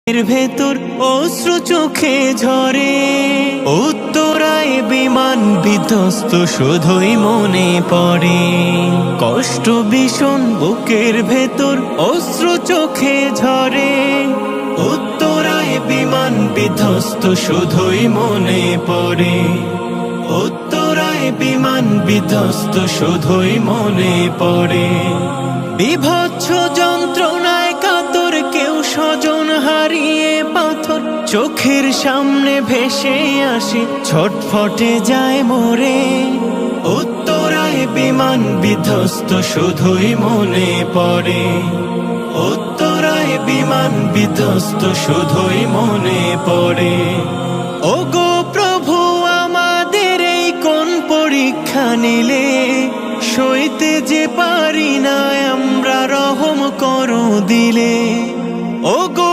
এর ভেতর অশ্রু চোখে ঝরে, উত্তরায় বিমান বিধ্বস্ত শুধুই মনে পড়ে। কষ্ট ভীষণ বুকের ভেতর অশ্রু চোখে ঝরে, উত্তরায় বিমান বিধ্বস্ত শুধুই মনে পড়ে। উত্তরায় বিমান বিধ্বস্ত শুধুই মনে পড়ে। বিভৎস যন্ত্রণায় কাতর কেউ স্বজন হারিয়ে পাথর চোখের সামনে ভেসে আসে, ছটফটে যায় মরে। উত্তরায় বিমান বিধ্বস্ত শুধুই মনে পড়ে। উত্তরায় বিমান বিধ্বস্ত শুধুই মনে পড়ে। ওগো প্রভু, আমাদের এই কোন পরীক্ষা নিলে, সইতে যে পারি না আমরা, রহম করো দিলে। ওগো